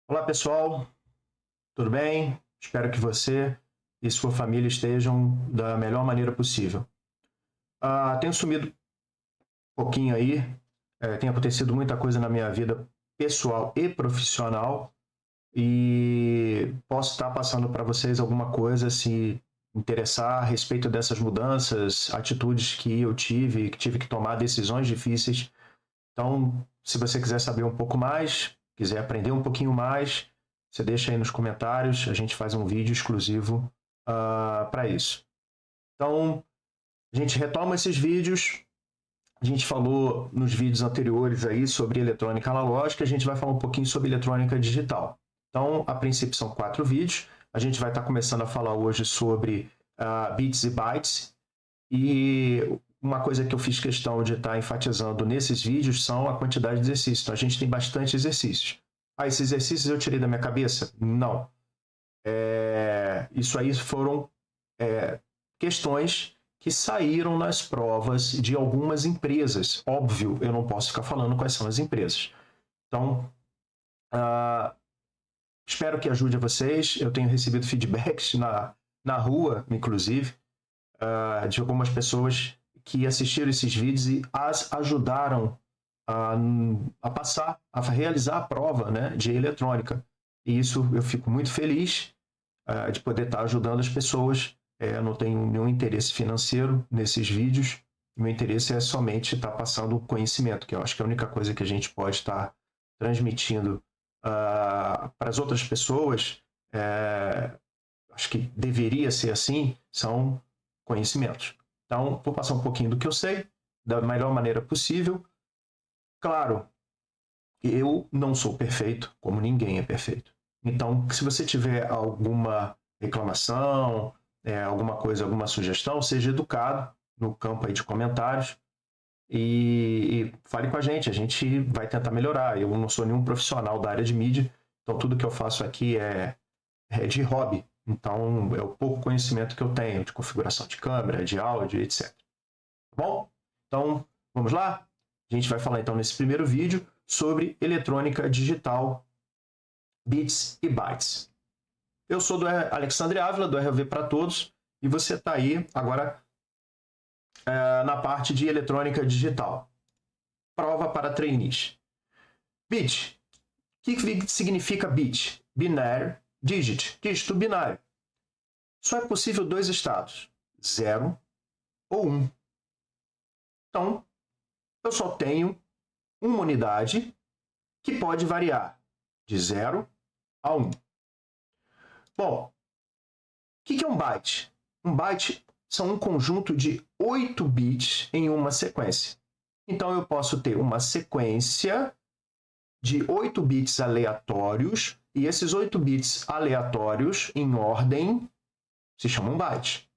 Olá pessoal, tudo bem? Espero que você e sua família estejam da melhor maneira possível. Tenho sumido um pouquinho aí, tem acontecido muita coisa na minha vida pessoal e profissional e posso estar passando para vocês alguma coisa se interessar a respeito dessas mudanças, atitudes que eu tive, que tive que tomar decisões difíceis. Então, se você quiser saber um pouco mais, quiser aprender um pouquinho mais, você deixa aí nos comentários, a gente faz um vídeo exclusivo para isso. Então, a gente retoma esses vídeos. A gente falou nos vídeos anteriores aí sobre eletrônica analógica, a gente vai falar um pouquinho sobre eletrônica digital. Então, a princípio são 4 vídeos. A gente vai estar começando a falar hoje sobre bits e bytes. E uma coisa que eu fiz questão de estar enfatizando nesses vídeos são a quantidade de exercícios. Então, a gente tem bastante exercícios. Esses exercícios eu tirei da minha cabeça? Não. Isso aí foram questões que saíram nas provas de algumas empresas. Óbvio, eu não posso ficar falando quais são as empresas. Então, espero que ajude a vocês. Eu tenho recebido feedbacks na rua, inclusive, de algumas pessoas que assistiram esses vídeos e as ajudaram a passar, a realizar a prova, né, de eletrônica. E isso eu fico muito feliz de poder estar ajudando as pessoas. Eu não tenho nenhum interesse financeiro nesses vídeos. Meu interesse é somente estar passando o conhecimento, que eu acho que é a única coisa que a gente pode estar transmitindo para as outras pessoas. Acho que deveria ser assim, são conhecimentos. Então, vou passar um pouquinho do que eu sei, da melhor maneira possível. Claro, eu não sou perfeito, como ninguém é perfeito. Então, se você tiver alguma reclamação, alguma coisa, alguma sugestão, seja educado no campo aí de comentários e fale com a gente vai tentar melhorar. Eu não sou nenhum profissional da área de mídia, então tudo que eu faço aqui é de hobby. Então, é o pouco conhecimento que eu tenho de configuração de câmera, de áudio, etc. Tá bom? Então, vamos lá? A gente vai falar então nesse primeiro vídeo sobre eletrônica digital, bits e bytes. Eu sou do Alexandre Ávila, do RV para Todos, e você está aí agora na parte de eletrônica digital. Prova para trainees. Bit. O que significa bit? Binary digit, dígito binário. Só é possível 2 estados, 0 ou 1. Então, eu só tenho uma unidade que pode variar de 0 a 1. Bom, o que é um byte? Um byte são um conjunto de 8 bits em uma sequência. Então, eu posso ter uma sequência de 8 bits aleatórios, e esses 8 bits aleatórios, em ordem, se chamam byte.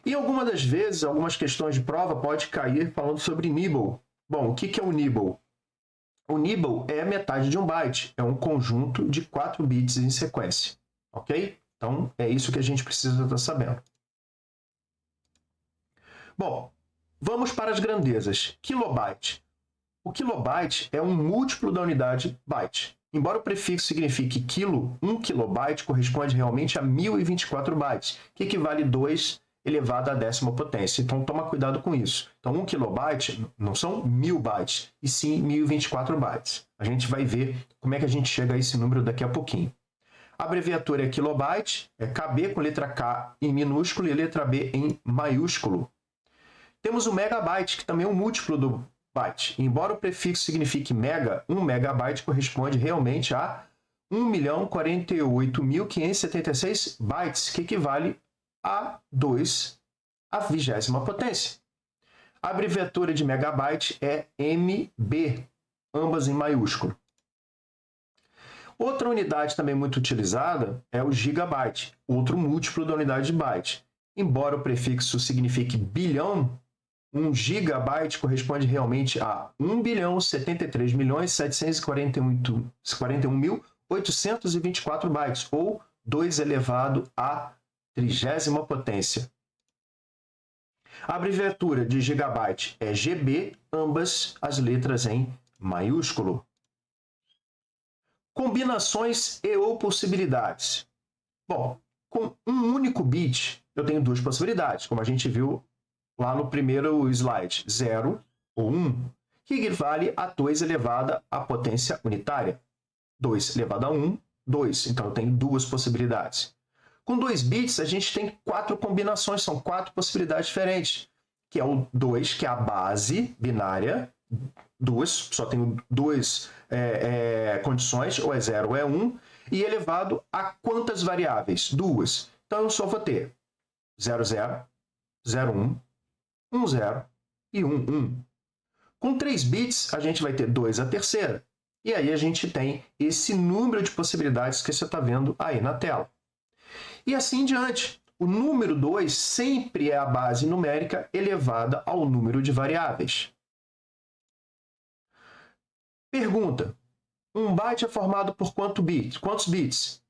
E algumas das vezes, algumas questões de prova pode cair falando sobre nibble. Bom, o que é o nibble? O nibble é metade de um byte, é um conjunto de 4 bits em sequência, ok? Então, é isso que a gente precisa estar sabendo. Bom, vamos para as grandezas. Kilobyte. O kilobyte é um múltiplo da unidade byte. Embora o prefixo signifique quilo, 1 kilobyte corresponde realmente a 1024 bytes, que equivale a 2 elevado à 10ª potência. Então, toma cuidado com isso. Então, 1 kilobyte não são 1000 bytes, e sim 1024 bytes. A gente vai ver como é que a gente chega a esse número daqui a pouquinho. A abreviatura é kilobyte, é KB com letra K em minúsculo e letra B em maiúsculo. Temos o megabyte, que também é um múltiplo do byte. Embora o prefixo signifique mega, 1 megabyte corresponde realmente a 1.048.576 bytes, que equivale a 2 à 20ª potência. A abreviatura de megabyte é MB, ambas em maiúsculo. Outra unidade também muito utilizada é o gigabyte, outro múltiplo da unidade de byte. Embora o prefixo signifique bilhão, 1 gigabyte corresponde realmente a 1.073.741.824 bytes, ou 2 elevado à 30ª potência. A abreviatura de gigabyte é GB, ambas as letras em maiúsculo. Combinações e ou possibilidades. Bom, com um único bit, eu tenho duas possibilidades, como a gente viu lá no primeiro slide, 0 ou 1, que equivale a 2 elevado à potência unitária. 2 elevado a 1, 2. Então, eu tenho duas possibilidades. Com 2 bits, a gente tem 4 combinações, são 4 possibilidades diferentes, que é o 2, que é a base binária, duas, só tenho duas condições, ou é 0 ou é 1, e elevado a quantas variáveis? Duas. Então, eu só vou ter 0, 0, 0, 1, 1, 0 e 1, 1. Com 3 bits, a gente vai ter 2 a terceira. E aí a gente tem esse número de possibilidades que você está vendo aí na tela. E assim em diante. O número 2 sempre é a base numérica elevada ao número de variáveis. Pergunta. Um byte é formado por quantos bits?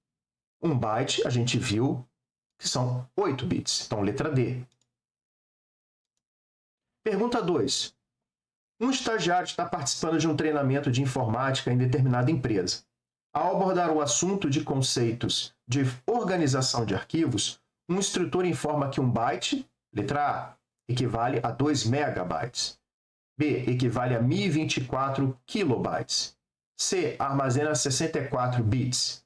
Um byte, a gente viu que são 8 bits. Então, letra D. Pergunta 2. Um estagiário está participando de um treinamento de informática em determinada empresa. Ao abordar o assunto de conceitos de organização de arquivos, um instrutor informa que um byte, letra A, equivale a 2 megabytes. B, equivale a 1024 kilobytes. C, armazena 64 bits.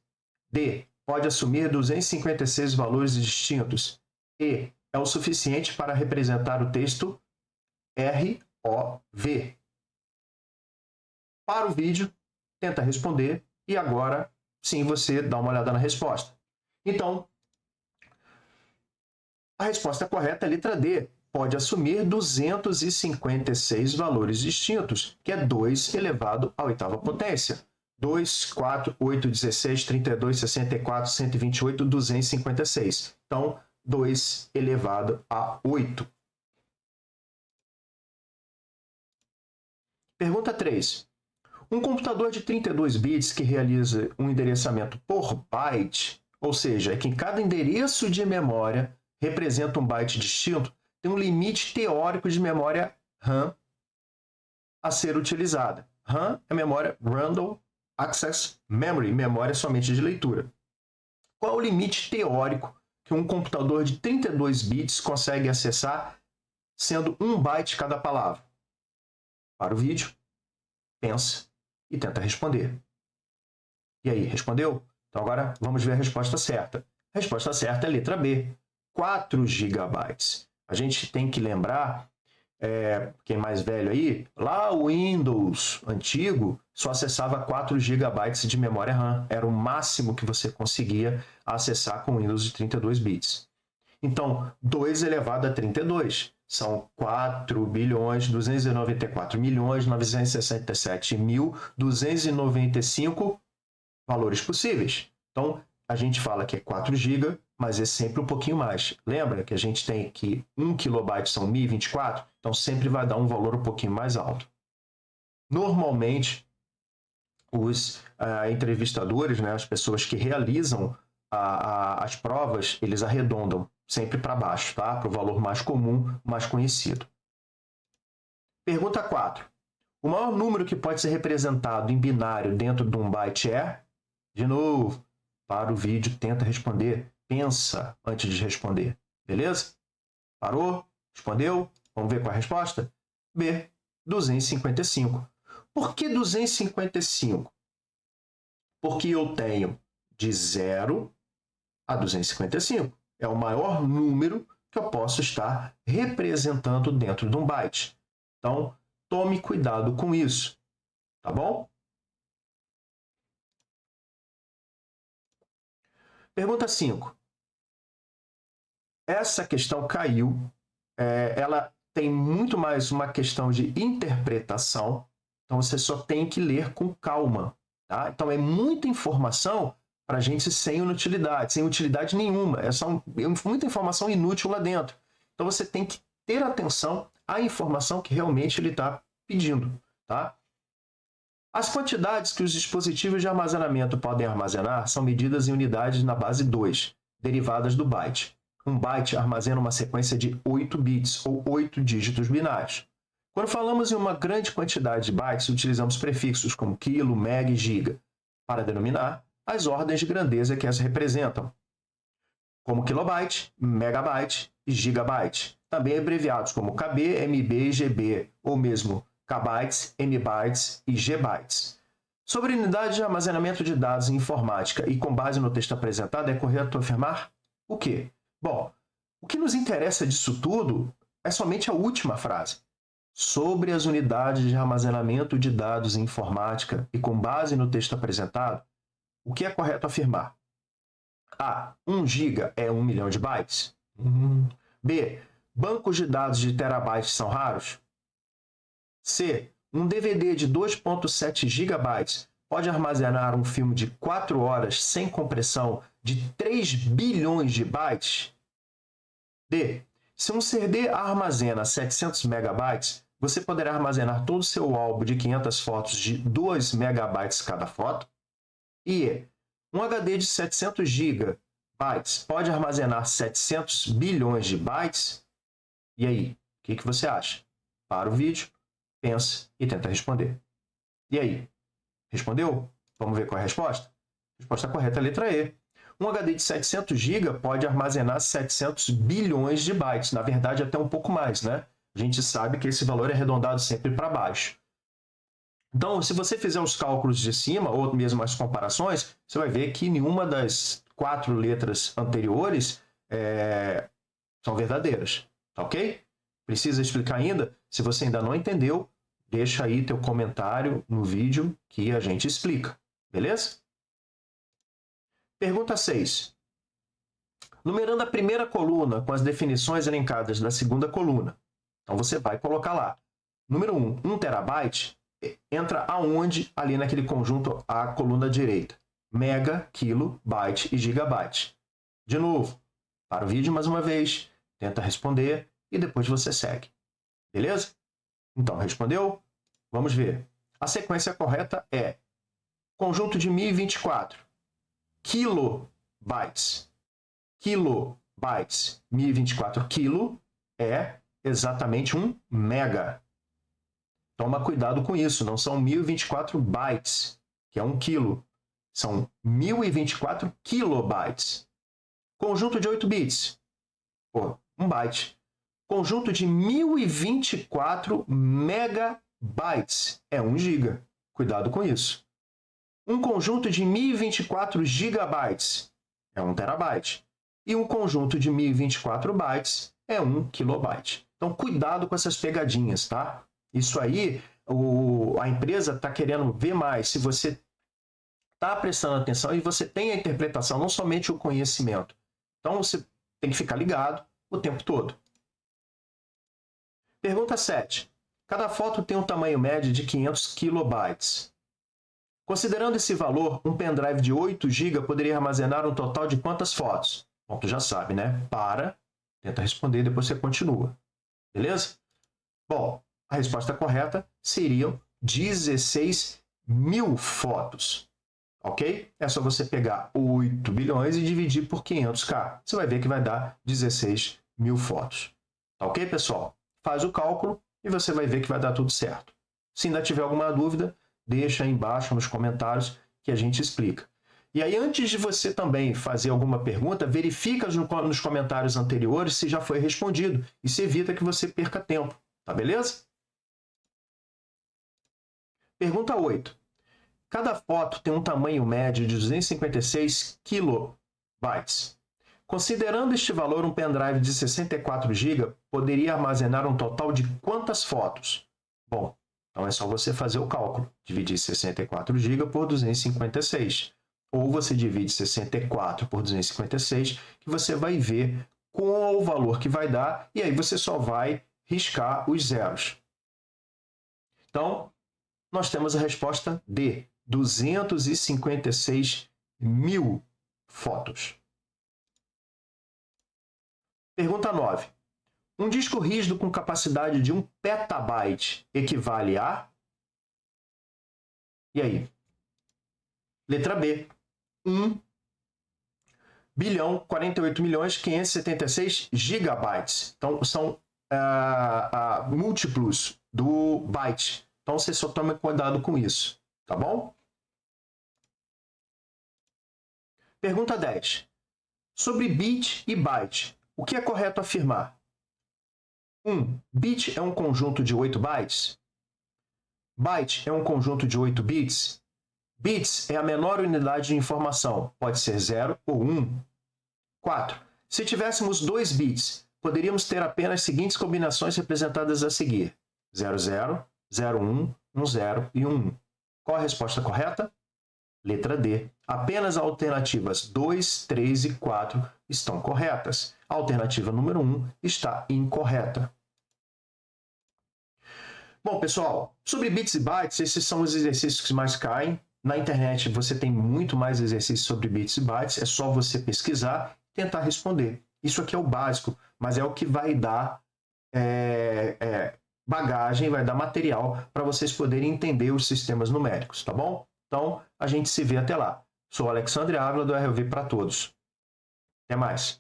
D, pode assumir 256 valores distintos. E, é o suficiente para representar o texto ROV. Para o vídeo, tenta responder e agora sim você dá uma olhada na resposta. Então, a resposta correta é a letra D. Pode assumir 256 valores distintos, que é 2 elevado à oitava potência. 2, 4, 8, 16, 32, 64, 128, 256. Então, 2 elevado a 8. Pergunta 3. Um computador de 32 bits que realiza um endereçamento por byte, ou seja, é que cada endereço de memória representa um byte distinto, tem um limite teórico de memória RAM a ser utilizada. RAM é memória Random Access Memory, memória somente de leitura. Qual é o limite teórico que um computador de 32 bits consegue acessar, sendo 1 byte cada palavra? Para o vídeo, pensa e tenta responder. E aí, respondeu? Então agora vamos ver a resposta certa. A resposta certa é a letra B, 4 GB. A gente tem que lembrar, quem é mais velho aí, lá o Windows antigo só acessava 4 GB de memória RAM. Era o máximo que você conseguia acessar com o Windows de 32 bits. Então, 2 elevado a 32 são 4.294.967.295 valores possíveis. Então, a gente fala que é 4 GB, mas é sempre um pouquinho mais. Lembra que a gente tem que 1 KB são 1024? Então, sempre vai dar um valor um pouquinho mais alto. Normalmente, os entrevistadores, né, as pessoas que realizam as provas, eles arredondam sempre para baixo, tá? Para o valor mais comum, mais conhecido. Pergunta 4. O maior número que pode ser representado em binário dentro de um byte é? De novo, para o vídeo, tenta responder. Pensa antes de responder. Beleza? Parou? Respondeu? Vamos ver qual é a resposta? B, 255. Por que 255? Porque eu tenho de 0 a 255. É o maior número que eu posso estar representando dentro de um byte. Então, tome cuidado com isso. Tá bom? Pergunta 5. Essa questão caiu. Ela tem muito mais uma questão de interpretação. Então, você só tem que ler com calma. Tá? Então, é muita informação para a gente sem utilidade nenhuma. É muita informação inútil lá dentro. Então, você tem que ter atenção à informação que realmente ele está pedindo. Tá? As quantidades que os dispositivos de armazenamento podem armazenar são medidas em unidades na base 2, derivadas do byte. Um byte armazena uma sequência de 8 bits, ou 8 dígitos binários. Quando falamos em uma grande quantidade de bytes, utilizamos prefixos como quilo, mega e giga. para denominar as ordens de grandeza que as representam, como kilobyte, megabyte e gigabyte, também abreviados como KB, MB e GB, ou mesmo kbytes, MBytes e GBytes. Sobre unidade de armazenamento de dados em informática e com base no texto apresentado, é correto afirmar o quê? Bom, o que nos interessa disso tudo é somente a última frase. Sobre as unidades de armazenamento de dados em informática e com base no texto apresentado, o que é correto afirmar? A. 1 GB é 1 milhão de bytes? B. Bancos de dados de terabytes são raros? C. Um DVD de 2.7 GB pode armazenar um filme de 4 horas sem compressão de 3 bilhões de bytes? D. Se um CD armazena 700 megabytes, você poderá armazenar todo o seu álbum de 500 fotos de 2 megabytes cada foto? E. Um HD de 700 GB pode armazenar 700 bilhões de bytes? E aí, o que você acha? Para o vídeo, pensa e tenta responder. E aí, respondeu? Vamos ver qual é a resposta? A resposta correta é a letra E. Um HD de 700 GB pode armazenar 700 bilhões de bytes. Na verdade, até um pouco mais, né? A gente sabe que esse valor é arredondado sempre para baixo. Então, se você fizer os cálculos de cima, ou mesmo as comparações, você vai ver que nenhuma das 4 letras anteriores são verdadeiras. Tá ok? Precisa explicar ainda? Se você ainda não entendeu, deixa aí teu comentário no vídeo que a gente explica. Beleza? Pergunta 6. Numerando a primeira coluna com as definições elencadas da segunda coluna. Então, você vai colocar lá. Número 1, 1 terabyte, entra aonde? Ali naquele conjunto, a coluna direita. Mega, quilo, byte e gigabyte. De novo, para o vídeo mais uma vez, tenta responder e depois você segue. Beleza? Então, respondeu? Vamos ver. A sequência correta é conjunto de 1024. Kilobytes. Kilobytes. 1024 quilo é exatamente 1 mega. Toma cuidado com isso. Não são 1024 bytes, que é 1 quilo. São 1024 kilobytes. Conjunto de 8 bits. 1 byte. Conjunto de 1024 megabytes. É 1 giga. Cuidado com isso. Um conjunto de 1024 gigabytes. É 1 terabyte. E um conjunto de 1024 bytes é 1 kilobyte. Então, cuidado com essas pegadinhas, tá? Isso aí, a empresa está querendo ver mais se você está prestando atenção e você tem a interpretação, não somente o conhecimento. Então, você tem que ficar ligado o tempo todo. Pergunta 7. Cada foto tem um tamanho médio de 500 kilobytes. Considerando esse valor, um pendrive de 8 GB poderia armazenar um total de quantas fotos? Bom, tu já sabe, né? Tenta responder e depois você continua. Beleza? Bom, a resposta correta seriam 16 mil fotos. Ok? É só você pegar 8 bilhões e dividir por 500k. Você vai ver que vai dar 16 mil fotos. Tá ok, pessoal? Faz o cálculo e você vai ver que vai dar tudo certo. Se ainda tiver alguma dúvida, deixa aí embaixo nos comentários que a gente explica. E aí, antes de você também fazer alguma pergunta, verifica nos comentários anteriores se já foi respondido. Isso evita que você perca tempo. Tá beleza? Pergunta 8. Cada foto tem um tamanho médio de 256 kilobytes. Considerando este valor, um pendrive de 64 GB poderia armazenar um total de quantas fotos? Bom, então é só você fazer o cálculo. Dividir 64 GB por 256. Ou você divide 64 por 256, que você vai ver qual o valor que vai dar, e aí você só vai riscar os zeros. Então, nós temos a resposta D, 256 mil fotos. Pergunta 9. Um disco rígido com capacidade de 1 petabyte equivale a... E aí? Letra B. 1 bilhão 48 milhões 576 gigabytes. Então, são múltiplos do byte. Então, você só toma cuidado com isso. Tá bom? Pergunta 10. Sobre bit e byte, o que é correto afirmar? 1. Bit é um conjunto de 8 bytes? Byte é um conjunto de 8 bits? Bits é a menor unidade de informação, pode ser 0 ou 1. 4. Se tivéssemos 2 bits, poderíamos ter apenas as seguintes combinações representadas a seguir: 00, 01, 10 e 1. Qual a resposta correta? Letra D. Apenas as alternativas 2, 3 e 4 estão corretas. A alternativa número 1 está incorreta. Bom, pessoal, sobre bits e bytes, esses são os exercícios que mais caem. Na internet você tem muito mais exercícios sobre bits e bytes, é só você pesquisar e tentar responder. Isso aqui é o básico, mas é o que vai dar bagagem, vai dar material para vocês poderem entender os sistemas numéricos, tá bom? Então, a gente se vê até lá. Sou Alexandre Ávila, do RV para Todos. Até mais.